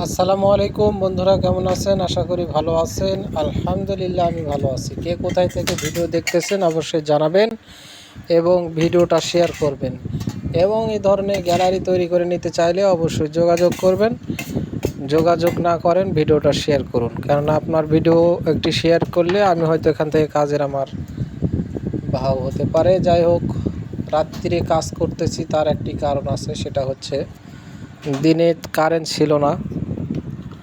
আসসালামু আলাইকুম বন্ধুরা, কেমন আছেন? আশা করি ভালো আছেন। আলহামদুলিল্লাহ, আমি ভালো আছি। কে কোথায় থেকে ভিডিও দেখতেছেন অবশ্যই জানাবেন এবং ভিডিওটা শেয়ার করবেন। এবং এই ধরনের গ্যালারি তৈরি করে নিতে চাইলে অবশ্যই যোগাযোগ করবেন। যোগাযোগ না করেন, ভিডিওটা শেয়ার করুন, কারণ আপনার ভিডিও একটি শেয়ার করলে আমি হয়তো এখান থেকে কাজের আমার ভাও হতে পারে। যাই হোক, রাত্রিরে কাজ করতেছি, তার একটি কারণ আছে, সেটা হচ্ছে দিনে কারেন্ট ছিল না।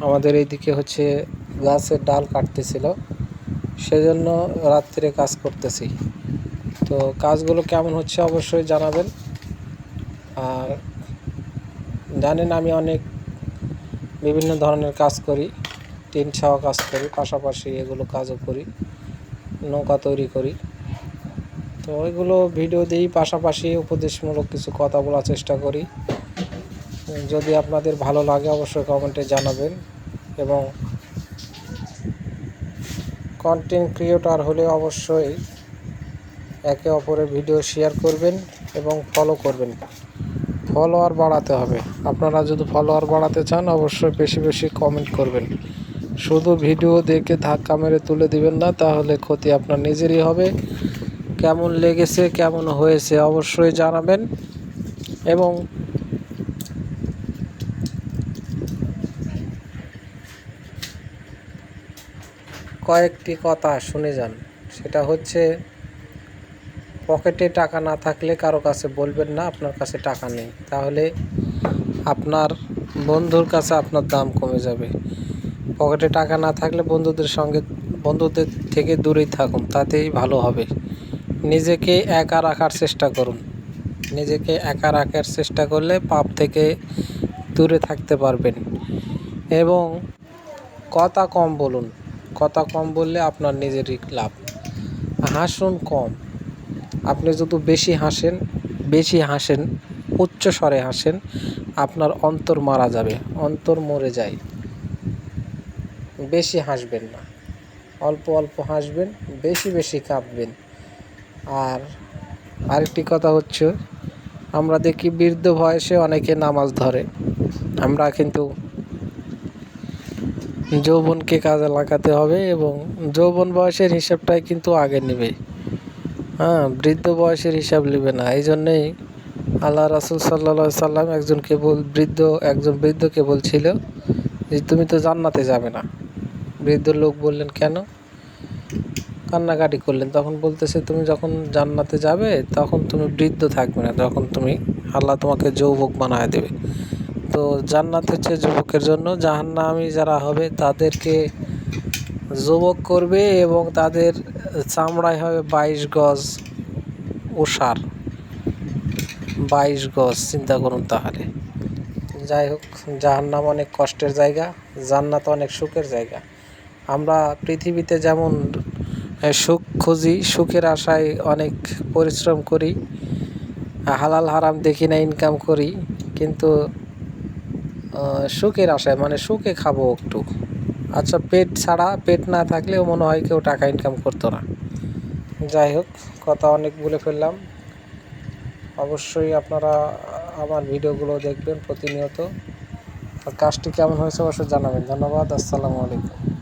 আমাদের এইদিকে গাছের ডাল কাটতেছিল, সেজন্য রাত্রে কাজ করতেছি। তো কাজগুলো কেমন হচ্ছে অবশ্যই জানাবেন। আর জানেন, আমি অনেক বিভিন্ন ধরনের কাজ করি, টিন ছাওয়া কাজ করি, পাশাপাশি এগুলো কাজও করি, নৌকা তৈরি করি। তো ওইগুলো ভিডিও দিই, পাশাপাশি উপদেশমূলক কিছু কথা বলার চেষ্টা করি। যদি আপনাদের ভালো লাগে অবশ্যই কমেন্টে জানাবেন। এবং কন্টেন্ট ক্রিয়েটর হলে অবশ্যই একে অপরের ভিডিও শেয়ার করবেন এবং ফলো করবেন। ফলোয়ার বাড়াতে হবে। আপনারা যদি ফলোয়ার বাড়াতে চান অবশ্যই বেশি বেশি কমেন্ট করবেন। শুধু ভিডিও দেখে ধাক্কা মেরে তুলে দিবেন না, তাহলে ক্ষতি আপনার নিজেরই হবে। কেমন লেগেছে, কেমন হয়েছে অবশ্যই জানাবেন। এবং কয়েকটি কথা শুনে যান। সেটা হচ্ছে, পকেটে টাকা না থাকলে কারো কাছে বলবেন না আপনার কাছে টাকা নেই, তাহলে আপনার বন্ধুর কাছে আপনার দাম কমে যাবে। পকেটে টাকা না থাকলে বন্ধুদের থেকে দূরেই থাকুন, তাতেই ভালো হবে। নিজেকে একা রাখার চেষ্টা করুন। নিজেকে একা রাখার চেষ্টা করলে পাপ থেকে দূরে থাকতে পারবেন। এবং কথা কম বলুন। কথা কম বললে আপনার নিজেরই লাভ। হাসুন কম। আপনি যদি বেশি হাসেন, উচ্চ স্বরে হাসেন, আপনার অন্তর মারা যাবে, অন্তর মরে যায়। বেশি হাসবেন না, অল্প অল্প হাসবেন, বেশি বেশি কাঁদবেন। আর আরেকটি কথা হচ্ছে, আমরা দেখি বৃদ্ধ বয়সে অনেকে নামাজ ধরে। আমরা কিন্তু যৌবনকে কাজে লাগাতে হবে এবং যৌবন বয়সের হিসাবটাই কিন্তু আগে নেবে। বৃদ্ধ বয়সের হিসাব নেবে না। এই জন্যেই আল্লাহ রাসূল সাল্লাল্লাহু আলাইহি সাল্লাম একজন বৃদ্ধকে বলছিল যে, তুমি তো জান্নাতে যাবে না। বৃদ্ধ লোক বললেন, কেন? কান্নাকাটি করলেন। তখন বলতেছে, তুমি যখন জান্নাতে যাবে তখন তুমি বৃদ্ধ থাকবে না, তখন আল্লাহ তোমাকে যুবক বানায় দেবে। তো জান্নাত হচ্ছে যুবকের জন্য, জাহান্নামী যারা হবে তাদেরকে যুবক করবে এবং তাদের চামড়ায় হবে 22 গজ ওসার। 22 গজ, চিন্তা করুন তাহলে। যাই হোক, জাহান্নাম অনেক কষ্টের জায়গা, জান্নাত অনেক সুখের জায়গা। আমরা পৃথিবীতে যেমন সুখ খুঁজি, সুখের আশায় অনেক পরিশ্রম করি, হালাল হারাম দেখি না, ইনকাম করি, কিন্তু সুখের আশায়, মানে সুখে খাবো একটু। আচ্ছা, পেট না থাকলেও মনে হয় কেউ টাকা ইনকাম করতো না। যাই হোক, কথা অনেক বলে ফেললাম। অবশ্যই আপনারা আমার ভিডিওগুলো দেখবেন প্রতিনিয়ত। আর কাজটি কেমন হয়েছে অবশ্যই জানাবেন। ধন্যবাদ। আসসালামু আলাইকুম।